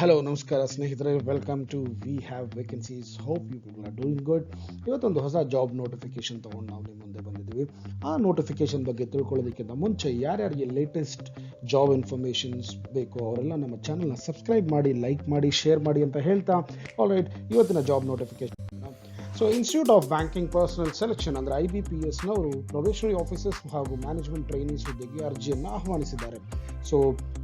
Hello ನಮಸ್ಕಾರ ಸ್ನೇಹಿತರೆ, welcome to we have vacancies. Hope you people are doing good. ಇವತ್ತೊಂದು ಹೊಸ ಜಾಬ್ ನೋಟಿಫಿಕೇಶನ್ ತೊಗೊಂಡು ನಾವು ನಿಮ್ಮ ಮುಂದೆ ಬಂದಿದ್ದೀವಿ. ಆ ನೋಟಿಫಿಕೇಶನ್ ಬಗ್ಗೆ ತಿಳ್ಕೊಳ್ಳೋದಕ್ಕಿಂತ ಮುಂಚೆ ಯಾರ್ಯಾರಿಗೆ ಲೇಟೆಸ್ಟ್ ಜಾಬ್ ಇನ್ಫಾರ್ಮೇಷನ್ಸ್ ಬೇಕು ಅವರೆಲ್ಲ ನಮ್ಮ ಚಾನಲ್ನ ಸಬ್ಸ್ಕ್ರೈಬ್ ಮಾಡಿ, ಲೈಕ್ ಮಾಡಿ, ಶೇರ್ ಮಾಡಿ ಅಂತ ಹೇಳ್ತಾ ಆಲ್ರೈಟ್ ಇವತ್ತಿನ job notification. So institute of banking personal selection ಅಂದರೆ IBPSನವರು ಪ್ರೊಬೇಷನರಿ ಆಫೀಸರ್ಸ್ ಹಾಗೂ ಮ್ಯಾನೇಜ್ಮೆಂಟ್ ಟ್ರೈನೀಸ್ ಹುದ್ದೆಗೆ ಅರ್ಜಿಯನ್ನು ಆಹ್ವಾನಿಸಿದ್ದಾರೆ. ಸೊ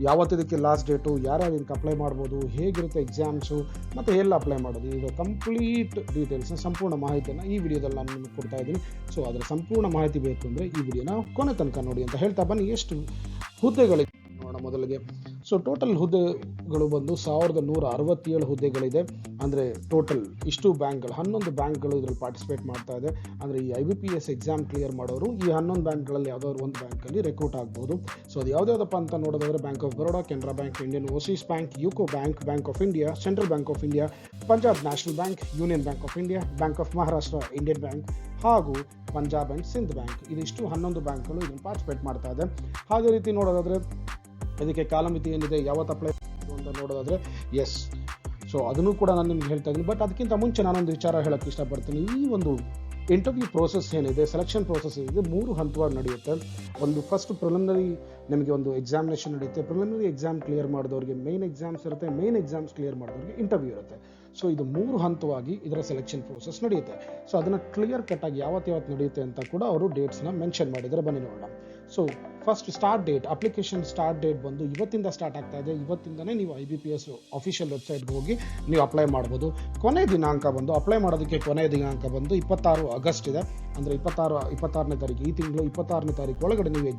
ಯಾವತ್ತಿದಕ್ಕೆ ಲಾಸ್ಟ್ ಡೇಟು, ಯಾರ್ಯಾರು ಇದಕ್ಕೆ ಅಪ್ಲೈ ಮಾಡ್ಬೋದು, ಹೇಗಿರುತ್ತೆ ಎಕ್ಸಾಮ್ಸು ಮತ್ತು ಎಲ್ಲ ಅಪ್ಲೈ ಮಾಡೋದು, ಈಗ ಕಂಪ್ಲೀಟ್ ಡೀಟೇಲ್ಸ್ನ ಸಂಪೂರ್ಣ ಮಾಹಿತಿಯನ್ನು ಈ ವಿಡಿಯೋದಲ್ಲಿ ನಾನು ನಿಮಗೆ ಕೊಡ್ತಾ ಇದ್ದೀನಿ. ಸೊ ಅದರ ಸಂಪೂರ್ಣ ಮಾಹಿತಿ ಬೇಕು ಅಂದರೆ ಈ ವಿಡಿಯೋನ ಕೊನೆ ತನಕ ನೋಡಿ ಅಂತ ಹೇಳ್ತಾ ಬನ್ನಿ. ಎಷ್ಟು ಹುದ್ದೆಗಳಿಗೆ ನೋಡೋಣ ಮೊದಲಿಗೆ. ಸೊ ಟೋಟಲ್ ಹುದ್ದೆಗಳು ಬಂದು 1167 ಹುದ್ದೆಗಳಿದೆ. ಅಂದರೆ ಟೋಟಲ್ ಇಷ್ಟು ಬ್ಯಾಂಕ್ಗಳು, 11 ಬ್ಯಾಂಕ್ಗಳು ಇದರಲ್ಲಿ ಪಾರ್ಟಿಸಿಪೇಟ್ ಮಾಡ್ತಾ ಇದೆ. ಅಂದರೆ ಈ IBPS ಎಕ್ಸಾಮ್ ಕ್ಲಿಯರ್ ಮಾಡೋರು ಈ 11 ಬ್ಯಾಂಕ್ಗಳಲ್ಲಿ ಯಾವುದಾದ್ರು ಒಂದು ಬ್ಯಾಂಕಲ್ಲಿ ರೆಕ್ರೂಟ್ ಆಗ್ಬೋದು. ಸೊ ಅದು ಯಾವುದ್ಯಾವುದಪ್ಪ ಅಂತ ನೋಡೋದಾದ್ರೆ bank of Baroda, Canara bank, Indian overseas bank, UCO bank, bank of India, central bank of India, Punjab national bank, union bank of India, bank of Maharashtra, Indian bank ಹಾಗೂ ಪಂಜಾಬ್ ಆ್ಯಂಡ್ ಸಿಂಧ್ ಬ್ಯಾಂಕ್. ಇದಿಷ್ಟು 11 ಬ್ಯಾಂಕ್ಗಳು ಇದನ್ನು ಪಾರ್ಟಿಸಿಪೇಟ್ ಮಾಡ್ತಾ ಇದೆ. ಅದೇ ರೀತಿ ನೋಡೋದಾದರೆ ಇದಕ್ಕೆ ಕಾಲಮಿತಿ ಏನಿದೆ, ಯಾವತ್ತು ಅಪ್ಲೈ ಅಂತ ನೋಡೋದಾದರೆ ಎಸ್, ಸೊ ಅದನ್ನು ಕೂಡ ನಾನು ನಿಮ್ಗೆ ಹೇಳ್ತಾ ಇದ್ದೀನಿ. ಬಟ್ ಅದಕ್ಕಿಂತ ಮುಂಚೆ ನಾನೊಂದು ವಿಚಾರ ಹೇಳೋಕ್ಕೆ ಇಷ್ಟಪಡ್ತೀನಿ. ಈ ಒಂದು ಇಂಟರ್ವ್ಯೂ ಪ್ರೋಸೆಸ್ ಏನಿದೆ, ಸೆಲೆಕ್ಷನ್ ಪ್ರೋಸೆಸ್ ಏನಿದೆ, 3 ಹಂತವಾಗಿ ನಡೆಯುತ್ತೆ. ಒಂದು ಫಸ್ಟ್ ಪ್ರಿಲಿಮಿನರಿ ನಿಮಗೆ ಒಂದು ಎಕ್ಸಾಮಿನೇಷನ್ ನಡೆಯುತ್ತೆ. ಪ್ರಿಲಿಮಿನರಿ ಎಕ್ಸಾಮ್ ಕ್ಲಿಯರ್ ಮಾಡಿದವ್ರಿಗೆ ಮೇನ್ ಎಕ್ಸಾಮ್ಸ್ ಇರುತ್ತೆ, ಮೇನ್ ಎಕ್ಸಾಮ್ಸ್ ಕ್ಲಿಯರ್ ಮಾಡಿದವ್ರಿಗೆ ಇಂಟರ್ವ್ಯೂ ಇರುತ್ತೆ. ಸೊ ಇದು 3 ಹಂತವಾಗಿ ಇದರ ಸೆಲೆಕ್ಷನ್ ಪ್ರೋಸೆಸ್ ನಡೆಯುತ್ತೆ. ಸೊ ಅದನ್ನು ಕ್ಲಿಯರ್ ಕಟ್ಟಾಗಿ ಯಾವತ್ತು ನಡೆಯುತ್ತೆ ಅಂತ ಕೂಡ ಅವರು ಡೇಟ್ಸ್ನ ಮೆನ್ಷನ್ ಮಾಡಿದರೆ ಬನ್ನಿ ನೋಡೋಣ. So first start date, application start date ಬಂದು ಇವತ್ತಿಂದ ಸ್ಟಾರ್ಟ್ ಆಗ್ತಾ ಇದೆ. ಇವತ್ತಿಂದನೇ ನೀವು IBPS ಅಫಿಷಿಯಲ್ ವೆಬ್ಸೈಟ್ಗೆ ಹೋಗಿ ನೀವು ಅಪ್ಲೈ ಮಾಡ್ಬೋದು. ಕೊನೆ ದಿನಾಂಕ ಬಂದು ಅಪ್ಲೈ ಮಾಡೋದಕ್ಕೆ ಕೊನೆ ದಿನಾಂಕ ಬಂದು 26 ಆಗಸ್ಟ್ ಇದೆ. ಅಂದರೆ 26ನೇ ತಾರೀಕು, ಈ ತಿಂಗಳು 26ನೇ ತಾರೀಕು ಒಳಗಡೆ ನೀವು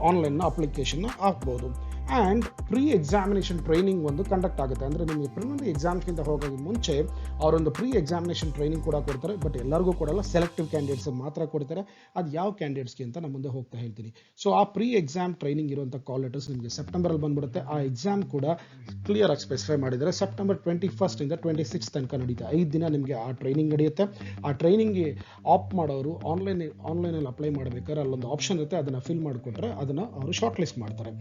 ಆನ್ಲೈನ್ನ ಅಪ್ಲಿಕೇಶನ್ನ ಹಾಕ್ಬೋದು. ಆ್ಯಂಡ್ ಪ್ರೀ ಎಕ್ಸಾಮಿನೇಷನ್ ಟ್ರೈನಿಂಗ್ ಒಂದು ಕಂಡಕ್ಟ್ ಆಗುತ್ತೆ. ಅಂದರೆ ನಿಮಗೆ ಪ್ರಿಲಿಮಿನರಿ ಎಕ್ಸಾಮ್ಸ್ಗಿಂತ ಹೋಗೋದು ಮುಂಚೆ ಅವರೊಂದು ಪ್ರೀ ಎಕ್ಸಾಮಿನೇಷನ್ ಟ್ರೈನಿಂಗ್ ಕೂಡ ಕೊಡ್ತಾರೆ. ಬಟ್ ಎಲ್ಲರಿಗೂ ಕೊಡಲ್ಲ, ಸೆಲೆಕ್ಟಿವ್ ಕ್ಯಾಂಡಿಡೇಟ್ಸ್ ಮಾತ್ರ ಕೊಡ್ತಾರೆ. ಅದು ಯಾವ ಕ್ಯಾಂಡಿಡೇಟ್ಸ್ಗೆ ಅಂತ ನಾನು ಮುಂದೆ ಹೋಗ್ತಾ ಹೇಳ್ತೀನಿ. ಸೊ ಆ ಪ್ರೀ ಎಕ್ಸಾಮ್ ಟ್ರೈನಿಂಗ್ ಇರುವಂಥ ಕಾಲ್ ಲೆಟರ್ಸ್ ನಿಮಗೆ ಸೆಪ್ಟೆಂಬರಲ್ಲಿ ಬಂದ್ಬಿಡುತ್ತೆ. ಆ ಎಕ್ಸಾಮ್ ಕೂಡ ಕ್ಲಿಯರ್ ಆಗಿ ಸ್ಪೆಸಿಫೈ ಮಾಡಿದ್ದಾರೆ. ಸೆಪ್ಟೆಂಬರ್ 21 ಇಂದ 26 ತನಕ ನಡೀತೆ. 5 ದಿನ ನಿಮಗೆ ಆ ಟ್ರೈನಿಂಗ್ ನಡೆಯುತ್ತೆ. ಆ ಟ್ರೈನಿಂಗ್ಗೆ ಆಪ್ಟ್ ಮಾಡೋರು ಆನ್ಲೈನಲ್ಲಿ ಅಪ್ಲೈ ಮಾಡಬೇಕಾದ್ರೆ ಅಲ್ಲೊಂದು ಆಪ್ಷನ್ ಇರುತ್ತೆ, ಅದನ್ನು ಫಿಲ್ ಮಾಡಿಕೊಟ್ರೆ ಅದನ್ನು ಅವರು ಶಾರ್ಟ್ ಲಿಸ್ಟ್ ಮಾಡ್ತಾರೆ.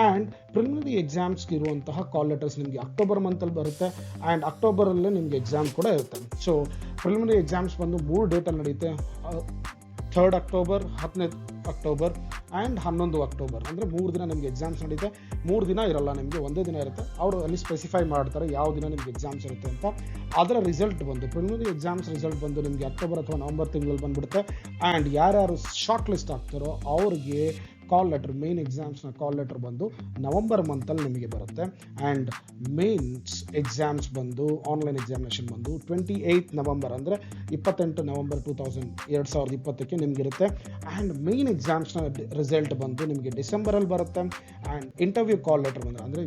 ಆ್ಯಂಡ್ ಪ್ರಿಲಿಮಿನರಿ ಎಕ್ಸಾಮ್ಸ್ಗೆ ಇರುವಂತಹ ಕಾಲ್ ಲೆಟರ್ಸ್ ನಿಮಗೆ ಅಕ್ಟೋಬರ್ ಮಂತಲ್ಲಿ ಬರುತ್ತೆ. ಆ್ಯಂಡ್ ಅಕ್ಟೋಬರಲ್ಲೇ ನಿಮಗೆ ಎಕ್ಸಾಮ್ ಕೂಡ ಇರುತ್ತೆ. ಸೊ ಪ್ರಿಲಿಮಿನರಿ ಎಕ್ಸಾಮ್ಸ್ ಬಂದು 3 ಡೇಟಲ್ಲಿ ನಡೆಯುತ್ತೆ. 3 ಅಕ್ಟೋಬರ್, 10ನೇ ಅಕ್ಟೋಬರ್ ಆ್ಯಂಡ್ 11 ಅಕ್ಟೋಬರ್. ಅಂದರೆ 3 ದಿನ ನಿಮಗೆ ಎಕ್ಸಾಮ್ಸ್ ನಡೆಯುತ್ತೆ. 3 ದಿನ ಇರಲ್ಲ, ನಿಮಗೆ ಒಂದೇ ದಿನ ಇರುತ್ತೆ. ಅವರು ಅಲ್ಲಿ ಸ್ಪೆಸಿಫೈ ಮಾಡ್ತಾರೆ ಯಾವ ದಿನ ನಿಮಗೆ ಎಕ್ಸಾಮ್ಸ್ ಇರುತ್ತೆ ಅಂತ. ಅದರ ರಿಸಲ್ಟ್ ಬಂದು ಪ್ರಿಲಿಮಿನರಿ ಎಕ್ಸಾಮ್ಸ್ ರಿಸಲ್ಟ್ ಬಂದು ನಿಮಗೆ ಅಕ್ಟೋಬರ್ ಅಥವಾ ನವಂಬರ್ ತಿಂಗಳಲ್ಲಿ ಬಂದ್ಬಿಡುತ್ತೆ. ಆ್ಯಂಡ್ ಯಾರ್ಯಾರು ಶಾರ್ಟ್ ಲಿಸ್ಟ್ ಆಗ್ತಾರೋ ಅವ್ರಿಗೆ ಕಾಲ್ ಲೆಟರ್, ಮೇನ್ ಎಕ್ಸಾಮ್ಸ್ನ ಕಾಲ್ ಲೆಟರ್ ಬಂದು ನವಂಬರ್ ಮಂತಲ್ಲಿ ನಿಮಗೆ ಬರುತ್ತೆ. ಆ್ಯಂಡ್ ಮೇನ್ಸ್ ಎಕ್ಸಾಮ್ಸ್ ಬಂದು ಆನ್ಲೈನ್ ಎಕ್ಸಾಮಿನೇಷನ್ ಬಂದು 28 ನವಂಬರ್, ಅಂದರೆ 28 ನವಂಬರ್ 2020 ನಿಮಗಿರುತ್ತೆ. ಆ್ಯಂಡ್ ಮೇನ್ ಎಕ್ಸಾಮ್ಸ್ನ ರಿಸಲ್ಟ್ ಬಂದು ನಿಮಗೆ ಡಿಸೆಂಬರಲ್ಲಿ ಬರುತ್ತೆ. ಆ್ಯಂಡ್ ಇಂಟರ್ವ್ಯೂ ಕಾಲ್ ಲೆಟರ್ ಬಂದು, ಅಂದರೆ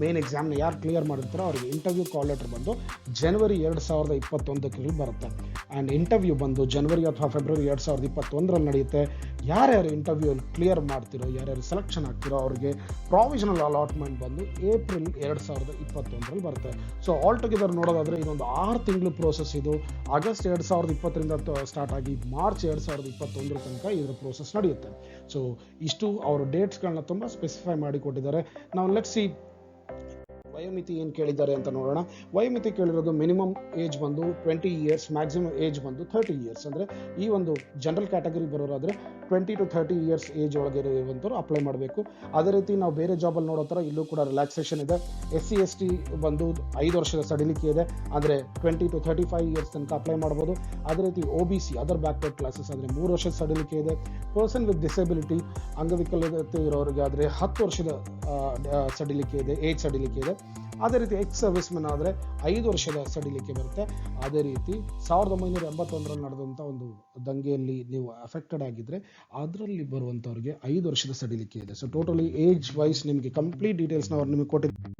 ಮೇನ್ ಎಕ್ಸಾಮ್ನ ಯಾರು ಕ್ಲಿಯರ್ ಮಾಡಿರ್ತಾರೋ ಅವ್ರಿಗೆ ಇಂಟರ್ವ್ಯೂ ಕಾಲ್ ಲೆಟರ್ ಬಂದು ಜನವರಿ 2021 ಬರುತ್ತೆ. ಆ್ಯಂಡ್ ಇಂಟರ್ವ್ಯೂ ಬಂದು ಜನವರಿ ಅಥವಾ ಫೆಬ್ರವರಿ 2021 ನಡೆಯುತ್ತೆ. ಯಾರ್ಯಾರು ಇಂಟರ್ವ್ಯೂ ಕ್ಲಿಯರ್ ಮಾಡ್ತಿರೋ, ಯಾರ್ಯಾರು ಸೆಲೆಕ್ಷನ್ ಆಗ್ತಿರೋ ಅವ್ರಿಗೆ ಪ್ರಾವಿಷನಲ್ ಅಲಾಟ್ಮೆಂಟ್ ಬಂದು ಏಪ್ರಿಲ್ 2021 ಬರುತ್ತೆ. ಸೊ ಆಲ್ ಟುಗೆದರ್ ನೋಡೋದಾದರೆ ಇದೊಂದು 6 ತಿಂಗಳು ಪ್ರೋಸೆಸ್. ಇದು ಆಗಸ್ಟ್ 2020 ಸ್ಟಾರ್ಟ್ ಆಗಿ ಮಾರ್ಚ್ 2021 ತನಕ ಇದರ ಪ್ರೋಸೆಸ್ ನಡೆಯುತ್ತೆ. ಸೊ ಇಷ್ಟು ಅವರು ಡೇಟ್ಸ್ಗಳನ್ನ ತುಂಬ ಸ್ಪೆಸಿಫೈ ಮಾಡಿ ಕೊಟ್ಟಿದ್ದಾರೆ. ನಾವು ಲೆಟ್ಸ್ ಸಿ ವಯೋಮಿತಿ ಏನು ಕೇಳಿದ್ದಾರೆ ಅಂತ ನೋಡೋಣ. ವಯೋಮಿತಿ ಕೇಳಿರೋದು ಮಿನಿಮಮ್ ಏಜ್ ಬಂದು 20 ಇಯರ್ಸ್, ಮ್ಯಾಕ್ಸಿಮಮ್ ಏಜ್ ಬಂದು 30 ಇಯರ್ಸ್. ಅಂದರೆ ಈ ಒಂದು ಜನರಲ್ ಕ್ಯಾಟಗರಿ ಬರೋರಾದರೆ 20 to 30 ಇಯರ್ಸ್ ಏಜ್ ಒಳಗೆ ಇರುವಂಥವ್ರು ಅಪ್ಲೈ ಮಾಡಬೇಕು. ಅದೇ ರೀತಿ ನಾವು ಬೇರೆ ಜಾಬಲ್ಲಿ ನೋಡೋ ಥರ ಇಲ್ಲೂ ಕೂಡ ರಿಲ್ಯಾಕ್ಸೇಷನ್ ಇದೆ. SC ST ಬಂದು 5 ವರ್ಷದ ಸಡಿಲಿಕೆ ಇದೆ. ಅಂದರೆ 20 to 35 ಇಯರ್ಸ್ ತನಕ ಅಪ್ಲೈ ಮಾಡ್ಬೋದು. ಅದೇ ರೀತಿ OBC ಅದರ್ ಬ್ಯಾಕ್ವರ್ಡ್ ಕ್ಲಾಸಸ್ ಆದರೆ 3 ವರ್ಷದ ಸಡಿಲಿಕೆ ಇದೆ. ಪರ್ಸನ್ ವಿತ್ ಡಿಸೆಬಿಲಿಟಿ, ಅಂಗವಿಕಲತೆ ಇರೋರಿಗೆ ಆದರೆ 10 ವರ್ಷದ ಸಡಿಲಿಕೆ ಇದೆ, ಏಜ್ ಸಡಿಲಿಕೆ ಇದೆ. ಅದೇ ರೀತಿ ಎಕ್ಸ್ ಸರ್ವಿಸ್ ಮೆನ್ ಆದರೆ 5 ವರ್ಷದ ಸಡಿಲಿಕೆ ಬರುತ್ತೆ. ಅದೇ ರೀತಿ 1981 ನಡೆದಂಥ ಒಂದು ದಂಗೆಯಲ್ಲಿ ನೀವು ಅಫೆಕ್ಟೆಡ್ ಆಗಿದ್ದರೆ ಅದರಲ್ಲಿ ಬರುವಂಥವ್ರಿಗೆ 5 ವರ್ಷದ ಸಡಿಲಿಕೆ ಇದೆ. ಸೊ ಟೋಟಲಿ ಏಜ್ ವೈಸ್ ನಿಮಗೆ ಕಂಪ್ಲೀಟ್ ಡೀಟೇಲ್ಸ್ನ ಅವ್ರು ನಿಮಗೆ ಕೊಟ್ಟಿದ್ದಾರೆ.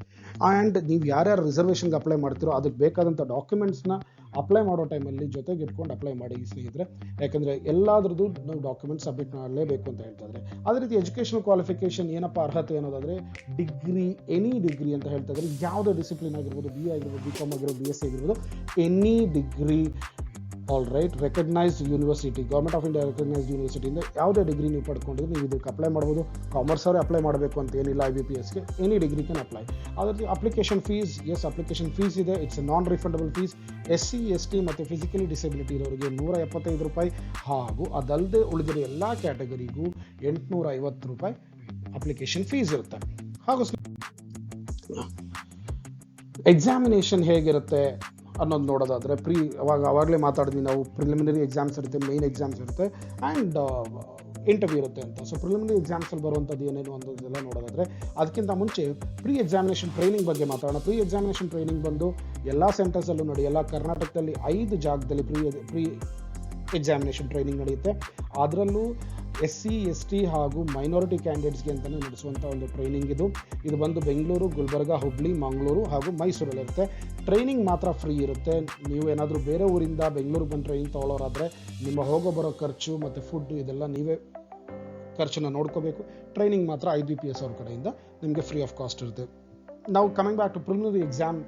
ಆ್ಯಂಡ್ ನೀವು ಯಾರ್ಯಾರು ರಿಸರ್ವೇಷನ್ಗೆ ಅಪ್ಲೈ ಮಾಡ್ತೀರೋ ಅದಕ್ಕೆ ಬೇಕಾದಂಥ ಡಾಕ್ಯುಮೆಂಟ್ಸ್ನ ಅಪ್ಲೈ ಮಾಡೋ ಟೈಮಲ್ಲಿ ಜೊತೆಗೆ ಇಟ್ಕೊಂಡು ಅಪ್ಲೈ ಮಾಡಿ ಸ್ನೇಹಿತರೆ. ಯಾಕಂದರೆ ಎಲ್ಲಾದ್ರದ್ದು ನಾವು ಡಾಕ್ಯುಮೆಂಟ್ಸ್ ಸಬ್ಮಿಟ್ ಮಾಡಲೇಬೇಕು ಅಂತ ಹೇಳ್ತಾ ಇದ್ದಾರೆ. ಅದೇ ರೀತಿ ಎಜುಕೇಷನಲ್ ಕ್ವಾಲಿಫಿಕೇಷನ್ ಏನಪ್ಪ ಅರ್ಹತೆ ಅನ್ನೋದಾದರೆ ಡಿಗ್ರಿ, ಎನಿ ಡಿಗ್ರಿ ಅಂತ ಹೇಳ್ತಾ ಇದ್ದಾರೆ. ಯಾವುದೇ ಡಿಸಿಪ್ಲಿನ್ ಆಗಿರ್ಬೋದು, BA ಆಗಿರ್ಬೋದು, BCom ಆಗಿರ್ಬೋದು, BSc ಆಗಿರ್ಬೋದು, any degree all right. Recognised university, government of India recognised ಯೂನಿವರ್ಸಿಟಿಯಿಂದ ಯಾವುದೇ ಡಿಗ್ರಿ ನೀವು ಪಡ್ಕೊಂಡಿದ್ರೆ ನೀವು ಇದಕ್ಕೆ ಅಪ್ಲೈ ಮಾಡ್ಬೋದು. ಕಾಮರ್ಸ್ ಅವರೇ ಅಪ್ಲೈ ಮಾಡಬೇಕು ಅಂತ ಏನಿಲ್ಲ, IBPSಗೆ ಎನಿ ಡಿಗ್ರಿ ಕ್ಯಾನ್ ಅಪ್ಲೈ. ಅದರಲ್ಲಿ ಅಪ್ಲಿಕೇಶನ್ ಫೀಸ್, ಅಪ್ಲಿಕೇಶನ್ ಫೀಸ್ ಇದೆ, it's non refundable fees. SC ST ಮತ್ತು ಫಿಸಿಕಲಿ ಡಿಸೇಬಿಲಿಟಿ ಇರೋರಿಗೆ $175 ಹಾಗೂ ಅದಲ್ಲದೆ ಉಳಿದಿರೋ ಎಲ್ಲ ಕ್ಯಾಟಗರಿಗೂ $850 ಅಪ್ಲಿಕೇಶನ್ ಫೀಸ್ ಇರುತ್ತೆ. ಹಾಗೂ ಎಕ್ಸಾಮಿನೇಷನ್ ಹೇಗಿರುತ್ತೆ ಅನ್ನೋದು ನೋಡೋದಾದರೆ, ಅವಾಗಲೇ ಮಾತಾಡಿದ್ವಿ ನಾವು, ಪ್ರಿಲಿಮಿನರಿ ಎಕ್ಸಾಮ್ಸ್ ಇರುತ್ತೆ, ಮೇನ್ ಎಕ್ಸಾಮ್ಸ್ ಇರುತ್ತೆ ಆ್ಯಂಡ್ ಇಂಟರ್ವ್ಯೂ ಇರುತ್ತೆ ಅಂತ. ಸೊ ಪ್ರಿಲಿಮಿನರಿ ಎಕ್ಸಾಮ್ಸಲ್ಲಿ ಬರುವಂಥದ್ದು ಏನೇನು ಅನ್ನೋದೆಲ್ಲ ನೋಡೋದಾದರೆ, ಅದಕ್ಕಿಂತ ಮುಂಚೆ ಪ್ರೀ ಎಕ್ಸಾಮಿನೇಷನ್ ಟ್ರೈನಿಂಗ್ ಬಗ್ಗೆ ಮಾತಾಡೋಣ. ಪ್ರೀ ಎಕ್ಸಾಮಿನೇಷನ್ ಟ್ರೈನಿಂಗ್ ಬಂದು ಎಲ್ಲ ಸೆಂಟರ್ಸಲ್ಲೂ ನಡೆಯಲ್ಲ. ಕರ್ನಾಟಕದಲ್ಲಿ 5 ಜಾಗದಲ್ಲಿ ಪ್ರೀ ಎಕ್ಸಾಮಿನೇಷನ್ ಟ್ರೈನಿಂಗ್ ನಡೆಯುತ್ತೆ. ಅದರಲ್ಲೂ SC ST ಹಾಗೂ ಮೈನಾರಿಟಿ ಕ್ಯಾಂಡಿಡೇಟ್ಸ್ಗೆ ಅಂತಲೇ ನಡೆಸುವಂಥ ಒಂದು ಟ್ರೈನಿಂಗ್ ಇದು ಬಂದು ಬೆಂಗಳೂರು, ಗುಲ್ಬರ್ಗ, ಹುಬ್ಳಿ, ಮಂಗಳೂರು ಹಾಗೂ ಮೈಸೂರಲ್ಲಿರುತ್ತೆ. ಟ್ರೈನಿಂಗ್ ಮಾತ್ರ ಫ್ರೀ ಇರುತ್ತೆ. ನೀವು ಏನಾದರೂ ಬೇರೆ ಊರಿಂದ ಬೆಂಗಳೂರಿಗೆ ಬಂದು ಟ್ರೈನಿಂಗ್ ತೊಗೊಳ್ಳೋರಾದರೆ ನಿಮ್ಮ ಹೋಗೋ ಬರೋ ಖರ್ಚು ಮತ್ತು ಫುಡ್ಡು ಇದೆಲ್ಲ ನೀವೇ ಖರ್ಚನ್ನು ನೋಡ್ಕೋಬೇಕು. ಟ್ರೈನಿಂಗ್ ಮಾತ್ರ IBPS ಅವ್ರ ಕಡೆಯಿಂದ ನಿಮಗೆ ಫ್ರೀ ಆಫ್ ಕಾಸ್ಟ್ ಇರುತ್ತೆ. ನಾವು coming back to preliminary exam,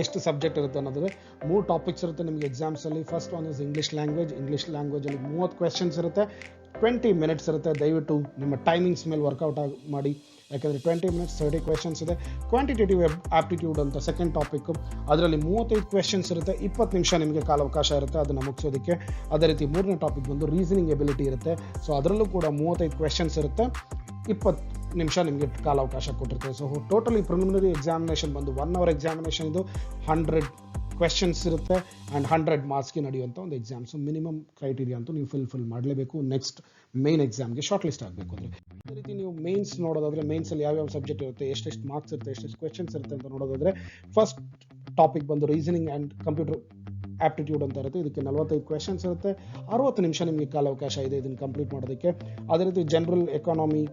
ಎಷ್ಟು ಸಬ್ಜೆಕ್ಟ್ ಇರುತ್ತೆ ಅನ್ನೋದ್ರೆ 3 ಟಾಪಿಕ್ಸ್ ಇರುತ್ತೆ ನಿಮಗೆ ಎಕ್ಸಾಮ್ಸಲ್ಲಿ. ಫಸ್ಟ್ ಒನ್ ಇಸ್ ಇಂಗ್ಲೀಷ್ ಲ್ಯಾಂಗ್ವೇಜಲ್ಲಿ 30 ಕ್ವೆಶನ್ಸ್ ಇರುತ್ತೆ, 20 ಮಿನಿಟ್ಸ್ ಇರುತ್ತೆ. ದಯವಿಟ್ಟು ನಿಮ್ಮ ಟೈಮಿಂಗ್ಸ್ ಮೇಲೆ ವರ್ಕೌಟ್ ಮಾಡಿ, ಯಾಕೆಂದರೆ 20 ಮಿನಿಟ್ಸ್ 30 ಕ್ವೆಶನ್ಸ್ ಇದೆ. ಕ್ವಾಂಟಿಟೇಟಿವ್ ಆಪ್ಟಿಟ್ಯೂಡ್ ಅಂತ ಸೆಕೆಂಡ್ ಟಾಪಿಕ್, ಅದರಲ್ಲಿ 35 ಕ್ವೆಶನ್ಸ್ ಇರುತ್ತೆ, 20 ನಿಮಿಷ ನಿಮಗೆ ಕಾಲಾವಕಾಶ ಇರುತ್ತೆ ಅದನ್ನು ಮುಗಿಸೋದಕ್ಕೆ. ಅದೇ ರೀತಿ ಮೂರನೇ ಟಾಪಿಕ್ ಬಂದು ರೀಸನಿಂಗ್ ಎಬಿಲಿಟಿ ಇರುತ್ತೆ. ಸೊ ಅದರಲ್ಲೂ ಕೂಡ 35 ಕ್ವೆಶನ್ಸ್ ಇರುತ್ತೆ, 20 ನಿಮಿಷ ನಿಮಗೆ ಕಾಲಾವಕಾಶ ಕೊಟ್ಟಿರ್ತೀವಿ. ಸೊ ಟೋಟಲಿ ಪ್ರಿಲಿಮಿನರಿ ಎಕ್ಸಾಮಿನೇಷನ್ ಬಂದು 1 ಅವರ್ ಎಕ್ಸಾಮಿನೇಷನ್, ಇದು 100 ಕ್ವೆಶನ್ಸ್ ಇರುತ್ತೆ ಆ್ಯಂಡ್ 100 ಮಾರ್ಕ್ಸ್ಗೆ ನಡೆಯುವಂಥ ಒಂದು ಎಕ್ಸಾಮ್. ಸೊ ಮಿನಿಮಮ್ ಕ್ರೈಟೀರಿಯಾ ಅಂತೂ ನೀವು ಫಿಲ್ ಮಾಡಲೇಬೇಕು ನೆಕ್ಸ್ಟ್ ಮೇನ್ ಎಕ್ಸಾಮ್ಗೆ ಶಾರ್ಟ್ ಲಿಸ್ಟ್ ಆಗಬೇಕು ಅಂದರೆ. ಅದೇ ರೀತಿ ನೀವು ಮೇನ್ಸ್ ನೋಡೋದಾದರೆ, ಮೇನ್ಸಲ್ಲಿ ಯಾವ್ಯಾವ ಸಬ್ಜೆಕ್ಟ್ ಇರುತ್ತೆ, ಎಷ್ಟೆಷ್ಟು ಮಾರ್ಕ್ಸ್ ಇರುತ್ತೆ, ಎಷ್ಟೆಷ್ಟು ಕ್ವೆಶನ್ಸ್ ಇರುತ್ತೆ ಅಂತ ನೋಡೋದಾದರೆ, ಫಸ್ಟ್ ಟಾಪಿಕ್ ಬಂದು ರೀಸನಿಂಗ್ ಆ್ಯಂಡ್ ಕಂಪ್ಯೂಟರ್ ಆಪ್ಟಿಟ್ಯೂಡ್ ಅಂತ ಇರುತ್ತೆ. ಇದಕ್ಕೆ 45 ಕ್ವೆಶನ್ಸ್ ಇರುತ್ತೆ, 60 ನಿಮಿಷ ನಿಮಗೆ ಕಾಲಾವಕಾಶ ಇದೆ ಇದನ್ನು ಕಂಪ್ಲೀಟ್ ಮಾಡೋದಕ್ಕೆ. ಅದೇ ರೀತಿ general economy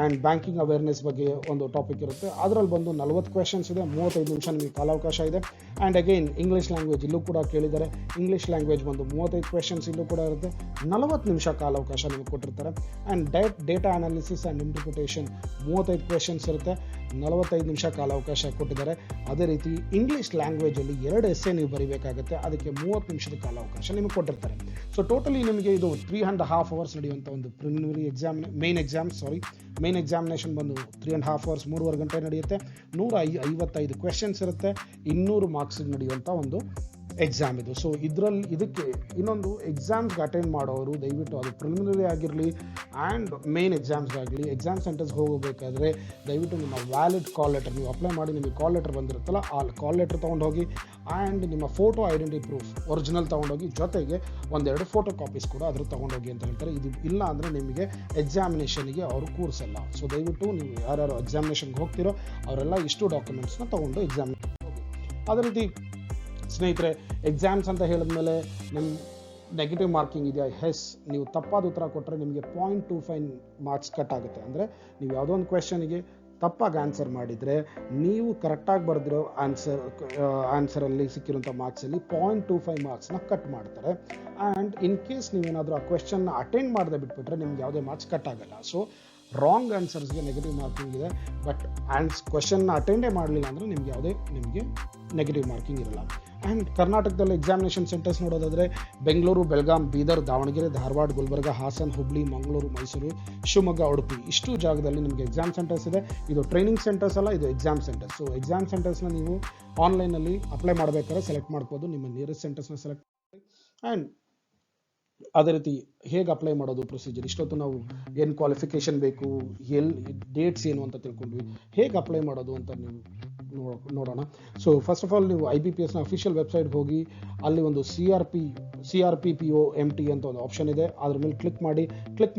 and banking awareness ಬಗ್ಗೆ ಒಂದು ಟಾಪಿಕ್ ಇರುತ್ತೆ, ಅದರಲ್ಲಿ ಬಂದು 40 ಕ್ವೆಶನ್ಸ್ ಇದೆ, 35 ನಿಮಿಷ ನಿಮಗೆ ಕಾಲಾವಕಾಶ ಇದೆ. ಆ್ಯಂಡ್ ಅಗೈನ್ ಇಂಗ್ಲೀಷ್ ಲ್ಯಾಂಗ್ವೇಜ್, ಇಲ್ಲೂ ಕೂಡ ಕೇಳಿದ್ದಾರೆ. ಇಂಗ್ಲೀಷ್ ಲ್ಯಾಂಗ್ವೇಜ್ ಬಂದು 35 ಕ್ವೆಶನ್ಸ್ ಇಲ್ಲೂ ಕೂಡ ಇರುತ್ತೆ, 40 ನಿಮಿಷ ಕಾಲಾವಕಾಶ ನಿಮಗೆ ಕೊಟ್ಟಿರ್ತಾರೆ. And data analysis and interpretation 35 questions ಇರುತ್ತೆ, 45 ನಿಮಿಷ ಕಾಲಾವಕಾಶ ಕೊಟ್ಟಿದ್ದಾರೆ. ಅದೇ ರೀತಿ ಇಂಗ್ಲೀಷ್ ಲ್ಯಾಂಗ್ವೇಜಲ್ಲಿ 2 ಎಸ್ಸೆ ನೀವು ಬರೀಬೇಕಾಗುತ್ತೆ, ಅದಕ್ಕೆ 30 ನಿಮಿಷದ ಕಾಲಾವಕಾಶ ನಿಮಗೆ ಕೊಟ್ಟಿರ್ತಾರೆ. ಸೊ ಟೋಟಲಿ ನಿಮಗೆ ಇದು 3.5 ಅವರ್ಸ್ ನಡೆಯುವಂಥ ಒಂದು ಪ್ರಿಲಿಮಿನರಿ ಮೇನ್ ಎಕ್ಸಾಮಿನೇಷನ್ ಬಂದು 3.5 ಅವರ್ಸ್, 3.5 ಗಂಟೆ ನಡೆಯುತ್ತೆ. 155 ಕ್ವೆಶನ್ಸ್ ಇರುತ್ತೆ, 200 ಮಾರ್ಕ್ಸಿಗೆ ನಡೆಯುವಂಥ ಒಂದು ಎಕ್ಸಾಮ್ ಇದು. ಸೊ ಇದಕ್ಕೆ ಇನ್ನೊಂದು ಎಕ್ಸಾಮ್ಸ್ಗೆ ಅಟೆಂಡ್ ಮಾಡೋರು ದಯವಿಟ್ಟು, ಅದು ಪ್ರಿಲಿಮಿನರಿ ಆಗಿರಲಿ ಆ್ಯಂಡ್ ಮೇನ್ ಎಕ್ಸಾಮ್ಸ್ಗಾಗಲಿ, ಎಕ್ಸಾಮ್ ಸೆಂಟರ್ಸ್ಗೆ ಹೋಗಬೇಕಾದ್ರೆ ದಯವಿಟ್ಟು ನಿಮ್ಮ ವ್ಯಾಲಿಡ್ ಕಾಲ್ ಲೆಟರ್, ನೀವು ಅಪ್ಲೈ ಮಾಡಿ ನಿಮಗೆ ಕಾಲ್ ಲೆಟರ್ ಬಂದಿರುತ್ತಲ್ಲ, ಆ ಕಾಲ್ ಲೆಟರ್ ತೊಗೊಂಡೋಗಿ ಆ್ಯಂಡ್ ನಿಮ್ಮ ಫೋಟೋ ಐಡೆಂಟಿಟಿ ಪ್ರೂಫ್ ಒರಿಜಿನಲ್ ತೊಗೊಂಡೋಗಿ, ಜೊತೆಗೆ 1-2 ಫೋಟೋ ಕಾಪೀಸ್ ಕೂಡ ಅದ್ರ ತೊಗೊಂಡೋಗಿ ಅಂತ ಹೇಳ್ತಾರೆ. ಇದು ಇಲ್ಲ ಅಂದರೆ ನಿಮಗೆ ಎಕ್ಸಾಮಿನೇಷನ್ಗೆ ಅವರು ಕೂರಿಸಲ್ಲ. ಸೊ ದಯವಿಟ್ಟು ನೀವು ಯಾರ್ಯಾರು ಎಕ್ಸಾಮಿನೇಷನ್ಗೆ ಹೋಗ್ತಿರೋ ಅವರೆಲ್ಲ ಇಷ್ಟು ಡಾಕ್ಯುಮೆಂಟ್ಸ್ನ ತೊಗೊಂಡು ಎಕ್ಸಾಮ್ ಹೋಗಿ. ಅದೇ ರೀತಿ ಸ್ನೇಹಿತರೆ, ಎಕ್ಸಾಮ್ಸ್ ಅಂತ ಹೇಳಿದ್ಮೇಲೆ ನಿಮ್ಮ ನೆಗೆಟಿವ್ ಮಾರ್ಕಿಂಗ್ ಇದೆಯಾ? ನೀವು ತಪ್ಪಾದ ಉತ್ತರ ಕೊಟ್ಟರೆ ನಿಮಗೆ 0.25 ಮಾರ್ಕ್ಸ್ ಕಟ್ ಆಗುತ್ತೆ. ಅಂದರೆ ನೀವು ಯಾವುದೋ ಒಂದು ಕ್ವೆಶನಿಗೆ ತಪ್ಪಾಗಿ ಆನ್ಸರ್ ಮಾಡಿದರೆ, ನೀವು ಕರೆಕ್ಟಾಗಿ ಬರೆದಿರೋ ಆನ್ಸರಲ್ಲಿ ಸಿಕ್ಕಿರೋಂಥ ಮಾರ್ಕ್ಸಲ್ಲಿ 0.25 ಮಾರ್ಕ್ಸ್ನ ಕಟ್ ಮಾಡ್ತಾರೆ. ಆ್ಯಂಡ್ ಇನ್ ಕೇಸ್ ನೀವೇನಾದರೂ ಆ ಕ್ವೆಶನ್ನ ಅಟೆಂಡ್ ಮಾಡದೆ ಬಿಟ್ಬಿಟ್ರೆ ನಿಮ್ಗೆ ಯಾವುದೇ ಮಾರ್ಕ್ಸ್ ಕಟ್ ಆಗಲ್ಲ. ಸೊ ರಾಂಗ್ ಆನ್ಸರ್ಸ್ಗೆ ನೆಗೆಟಿವ್ ಮಾರ್ಕಿಂಗ್ ಇದೆ, ಬಟ್ ಕ್ವೆಶನ್ನ ಅಟೆಂಡೇ ಮಾಡಲಿಲ್ಲ ಅಂದರೆ ನಿಮಗೆ ನೆಗೆಟಿವ್ ಮಾರ್ಕಿಂಗ್ ಇರಲ್ಲ. ಆ್ಯಂಡ್ ಕರ್ನಾಟಕದಲ್ಲಿ ಎಕ್ಸಾಮಿನೇಷನ್ ಸೆಂಟರ್ಸ್ ನೋಡೋದಾದರೆ, ಬೆಂಗಳೂರು, ಬೆಳಗಾಂ, ಬೀದರ್, ದಾವಣಗೆರೆ, ಧಾರವಾಡ, ಗುಲ್ಬರ್ಗ, ಹಾಸನ್, ಹುಬ್ಳಿ, ಮಂಗಳೂರು, ಮೈಸೂರು, ಶಿವಮೊಗ್ಗ, ಉಡುಪಿ, ಇಷ್ಟು ಜಾಗದಲ್ಲಿ ನಿಮಗೆ ಎಕ್ಸಾಮ್ ಸೆಂಟರ್ಸ್ ಇದೆ. ಇದು ಟ್ರೈನಿಂಗ್ ಸೆಂಟರ್ಸ್ ಅಲ್ಲ, ಇದು ಎಕ್ಸಾಮ್ ಸೆಂಟರ್ಸ್. ಸೊ ಎಕ್ಸಾಮ್ ಸೆಂಟರ್ಸ್ನ ನೀವು ಆನ್ಲೈನಲ್ಲಿ ಅಪ್ಲೈ ಮಾಡಬೇಕಾದ್ರೆ ಸೆಲೆಕ್ಟ್ ಮಾಡ್ಬೋದು, ನಿಮ್ಮ ನಿಯರೆಸ್ಟ್ ಸೆಂಟರ್ಸ್ನ ಸೆಲೆಕ್ಟ್ ಮಾಡಿ. ಆ್ಯಂಡ್ ಅದೇ ರೀತಿ ಹೇಗೆ ಅಪ್ಲೈ ಮಾಡೋದು ಪ್ರೊಸೀಜರ್, ಇಷ್ಟೊತ್ತು ನಾವು ಏನು ಕ್ವಾಲಿಫಿಕೇಷನ್ ಬೇಕು, ಡೇಟ್ಸ್ ಏನು ಅಂತ ತಿಳ್ಕೊಂಡ್ವಿ, ಹೇಗೆ ಅಪ್ಲೈ ಮಾಡೋದು ಅಂತ ನೀವು ನೋಡೋಣ. ಸೊ ಫಸ್ಟ್ ಆಫ್ ಆಲ್ ನೀವು IBPSನ ಅಫಿಷಿಯಲ್ ವೆಬ್ಸೈಟ್ಗೆ ಹೋಗಿ, ಅಲ್ಲಿ ಒಂದು CRPPO-MT ಅಂತ ಒಂದು ಆಪ್ಷನ್ ಇದೆ, ಅದ್ರ ಮೇಲೆ ಕ್ಲಿಕ್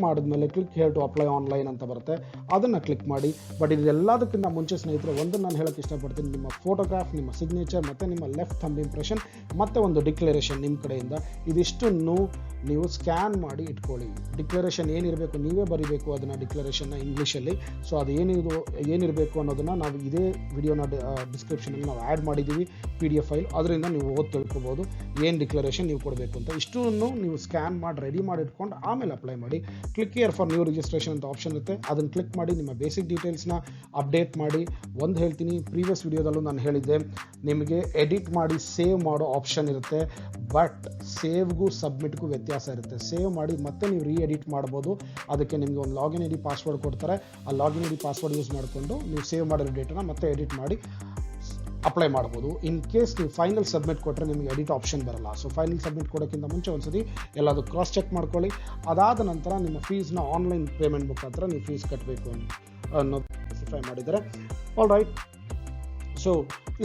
ಮಾಡಿದ್ಮೇಲೆ click here to apply online ಅಂತ ಬರುತ್ತೆ, ಅದನ್ನು ಕ್ಲಿಕ್ ಮಾಡಿ. ಬಟ್ ಇದೆಲ್ಲದಕ್ಕಿಂತ ಮುಂಚೆ ಸ್ನೇಹಿತರೆ, ಒಂದು ನಾನು ಹೇಳೋಕ್ಕೆ ಇಷ್ಟಪಡ್ತೀನಿ, ನಿಮ್ಮ ಫೋಟೋಗ್ರಾಫ್, ನಿಮ್ಮ ಸಿಗ್ನೇಚರ್ ಮತ್ತು ನಿಮ್ಮ ಲೆಫ್ಟ್ ಥಂಬ್ ಇಂಪ್ರೆಷನ್ ಮತ್ತು ಒಂದು ಡಿಕ್ಲರೇಷನ್ ನಿಮ್ಮ ಕಡೆಯಿಂದ, ಇದಿಷ್ಟನ್ನು ನೀವು ಸ್ಕ್ಯಾನ್ ಮಾಡಿ ಇಟ್ಕೊಳ್ಳಿ. ಡಿಕ್ಲರೇಷನ್ ಏನಿರಬೇಕು ನೀವೇ ಬರೀಬೇಕು ಅದನ್ನು, ಡಿಕ್ಲರೇಷನ್ನ ಇಂಗ್ಲೀಷಲ್ಲಿ. ಸೊ ಅದು ಏನಿರಬೇಕು ಅನ್ನೋದನ್ನು ನಾವು ಇದೇ ವಿಡಿಯೋನ ಡಿಸ್ಕ್ರಿಪ್ಷನಲ್ಲಿ ನಾವು ಆ್ಯಡ್ ಮಾಡಿದ್ದೀವಿ PDF ಫೈಲ್, ಅದರಿಂದ ನೀವು ಓದಿ ತಿಳ್ಕೊಬೋದು ಏನು ಡಿಕ್ಲರೇಷನ್ ನೀವು ಕೊಡಬೇಕು ಅಂತ. ಇಷ್ಟನ್ನು ನೀವು ಸ್ಕ್ಯಾನ್ ಮಾಡಿ ರೆಡಿ ಮಾಡಿ ಇಟ್ಕೊಂಡು ಆಮೇಲೆ ಅಪ್ಲೈ ಮಾಡಿ. Click here for new registration ಅಂತ ಆಪ್ಷನ್ ಇರುತ್ತೆ, ಅದನ್ನು ಕ್ಲಿಕ್ ಮಾಡಿ ನಿಮ್ಮ ಬೇಸಿಕ್ ಡೀಟೇಲ್ಸ್ನ ಅಪ್ಡೇಟ್ ಮಾಡಿ. ಒಂದು ಹೇಳ್ತೀನಿ, ಪ್ರೀವಿಯಸ್ ವಿಡಿಯೋದಲ್ಲೂ ನಾನು ಹೇಳಿದ್ದೆ, ನಿಮಗೆ ಎಡಿಟ್ ಮಾಡಿ ಸೇವ್ ಮಾಡೋ ಆಪ್ಷನ್ ಇರುತ್ತೆ, ಬಟ್ ಸೇವ್ಗೂ ಸಬ್ಮಿಟ್ಗೂ ವ್ಯತ್ಯಾಸ ಇರುತ್ತೆ. ಸೇವ್ ಮಾಡಿ ಮತ್ತೆ ನೀವು ಎಡಿಟ್ ಮಾಡ್ಬೋದು. ಅದಕ್ಕೆ ನಿಮಗೆ ಒಂದು ಲಾಗಿನ್ ID ಪಾಸ್ವರ್ಡ್ ಕೊಡ್ತಾರೆ, ಆ ಲಾಗಿನ್ ID ಪಾಸ್ವರ್ಡ್ ಯೂಸ್ ಮಾಡಿಕೊಂಡು ನೀವು ಸೇವ್ ಮಾಡಿರೋ ಡೇಟನ್ನ ಮತ್ತೆ ಎಡಿಟ್ ಮಾಡಿ ಅಪ್ಲೈ ಮಾಡ್ಬೋದು. ಇನ್ ಕೇಸ್ ನೀವು ಫೈನಲ್ ಸಬ್ಮಿಟ್ ಕೊಟ್ಟರೆ ನಿಮಗೆ ಎಡಿಟ್ ಆಪ್ಷನ್ ಬರಲ್ಲ. ಸೊ ಫೈನಲ್ ಸಬ್ಮಿಟ್ ಕೊಡೋಕ್ಕಿಂತ ಮುಂಚೆ ಒಂದ್ಸತಿ ಎಲ್ಲದು ಕ್ರಾಸ್ ಚೆಕ್ ಮಾಡ್ಕೊಳ್ಳಿ. ಅದಾದ ನಂತರ ನಿಮ್ಮ ಫೀಸ್ನ ಆನ್ಲೈನ್ ಪೇಮೆಂಟ್ ಮುಖಾಂತರ ನೀವು ಫೀಸ್ ಕಟ್ಟಬೇಕು ಅನ್ನೋದು ಸ್ಪೆಸಿಫೈ ಮಾಡಿದ್ದಾರೆ. ಆಲ್ ರೈಟ್, ಸೊ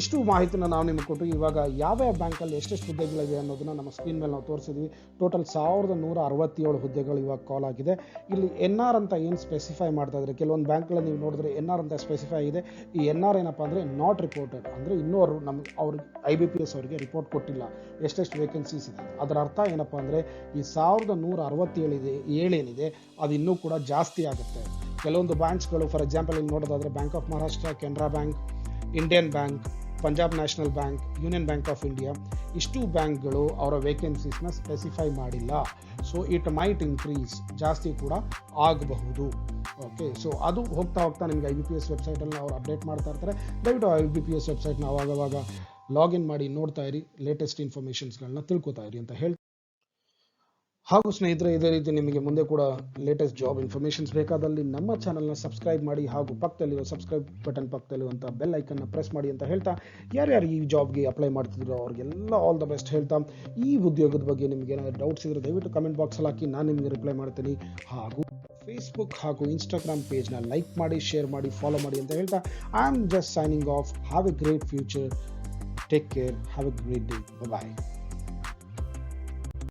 ಇಷ್ಟು ಮಾಹಿತಿನ ನಾವು ನಿಮಗೆ ಕೊಟ್ಟು, ಇವಾಗ ಯಾವ್ಯಾವ ಬ್ಯಾಂಕಲ್ಲಿ ಎಷ್ಟೆಷ್ಟು ಹುದ್ದೆಗಳಿವೆ ಅನ್ನೋದನ್ನ ನಮ್ಮ ಸ್ಕ್ರೀನ್ ಮೇಲೆ ನಾವು ತೋರಿಸಿದ್ವಿ. ಟೋಟಲ್ 1167 ಹುದ್ದೆಗಳು ಇವಾಗ ಕಾಲ್ ಆಗಿದೆ. ಇಲ್ಲಿ NR ಅಂತ ಏನು ಸ್ಪೆಸಿಫೈ ಮಾಡ್ತಾ ಇದ್ದಾರೆ, ಕೆಲವೊಂದು ಬ್ಯಾಂಕ್ಗಳಲ್ಲಿ ನೀವು ನೋಡಿದ್ರೆ NR ಅಂತ ಸ್ಪೆಸಿಫೈ ಆಗಿದೆ. ಈ NR ಏನಪ್ಪ ಅಂದರೆ ನಾಟ್ ರಿಪೋರ್ಟೆಡ್, ಅಂದರೆ ಇನ್ನೂ ಅವರು ನಮ್ಗೆ ಅವ್ರಿಗೆ IBPS ಅವರಿಗೆ ರಿಪೋರ್ಟ್ ಕೊಟ್ಟಿಲ್ಲ ಎಷ್ಟೆಷ್ಟು ವೇಕೆನ್ಸೀಸ್ ಇದೆ. ಅದರ ಅರ್ಥ ಏನಪ್ಪ ಅಂದರೆ ಈ 1167 ಏನಿದೆ ಅದು ಇನ್ನೂ ಕೂಡ ಜಾಸ್ತಿ ಆಗುತ್ತೆ. ಕೆಲವೊಂದು ಬ್ಯಾಂಕ್ಸ್ಗಳು, ಫಾರ್ ಎಕ್ಸಾಂಪಲ್ ಇಲ್ಲಿ ನೋಡೋದಾದರೆ bank of Maharashtra, Canara bank, Indian bank, Punjab national bank, union bank of India, ಇಷ್ಟು ಬ್ಯಾಂಕ್ಗಳು ಅವರ ವೇಕೆನ್ಸೀಸ್ನ ಸ್ಪೆಸಿಫೈ ಮಾಡಿಲ್ಲ. ಸೊ ಇಟ್ ಮೈಟ್ ಇನ್ಕ್ರೀಸ್, ಜಾಸ್ತಿ ಕೂಡ ಆಗಬಹುದು. ಓಕೆ, ಸೊ ಅದು ಹೋಗ್ತಾ ನಿಮಗೆ IBPS ವೆಬ್ಸೈಟಲ್ಲಿ ಅವ್ರು ಅಪ್ಡೇಟ್ ಮಾಡ್ತಾ ಇರ್ತಾರೆ. ದಯವಿಟ್ಟು IBPS ವೆಬ್ಸೈಟ್ನ ಅವಾಗವಾಗ ಲಾಗಿನ್ ಮಾಡಿ ನೋಡ್ತಾ ಇರಿ, ಲೇಟೆಸ್ಟ್ ಇನ್ಫಾರ್ಮೇಷನ್ಸ್ಗಳನ್ನ ತಿಳ್ಕೊತಾ ಇರಿ ಅಂತ ಹೇಳಿ. ಹಾಗೂ ಸ್ನೇಹಿತರೆ, ಇದೇ ರೀತಿ ನಿಮಗೆ ಮುಂದೆ ಕೂಡ ಲೇಟೆಸ್ಟ್ ಜಾಬ್ ಇನ್ಫಾರ್ಮೇಷನ್ಸ್ ಬೇಕಾದಲ್ಲಿ ನಮ್ಮ ಚಾನಲ್ನ ಸಬ್ಸ್ಕ್ರೈಬ್ ಮಾಡಿ, ಹಾಗೂ ಪಕ್ಕದಲ್ಲಿರೋ ಸಬ್ಸ್ಕ್ರೈಬ್ ಬಟನ್ ಪಕ್ಕದಲ್ಲಿರುವಂಥ ಬೆಲ್ ಐಕನ್ನ ಪ್ರೆಸ್ ಮಾಡಿ ಅಂತ ಹೇಳ್ತಾ, ಯಾರ್ಯಾರು ಈ ಜಾಬ್ಗೆ ಅಪ್ಲೈ ಮಾಡ್ತಿದ್ರು ಅವ್ರಿಗೆಲ್ಲ ಆಲ್ ದ ಬೆಸ್ಟ್ ಹೇಳ್ತಾ, ಈ ಉದ್ಯೋಗದ ಬಗ್ಗೆ ನಿಮಗೆ ಏನಾದರೂ ಡೌಟ್ಸ್ ಇದ್ದರೆ ದಯವಿಟ್ಟು ಕಮೆಂಟ್ ಬಾಕ್ಸಲ್ಲಿ ಹಾಕಿ, ನಾನು ನಿಮಗೆ ರಿಪ್ಲೈ ಮಾಡ್ತೀನಿ. ಹಾಗೂ ಫೇಸ್ಬುಕ್ ಹಾಗೂ ಇನ್ಸ್ಟಾಗ್ರಾಮ್ ಪೇಜ್ನ ಲೈಕ್ ಮಾಡಿ, ಶೇರ್ ಮಾಡಿ, ಫಾಲೋ ಮಾಡಿ ಅಂತ ಹೇಳ್ತಾ, I am just signing off. Have a great future, take care, have a great day, bye.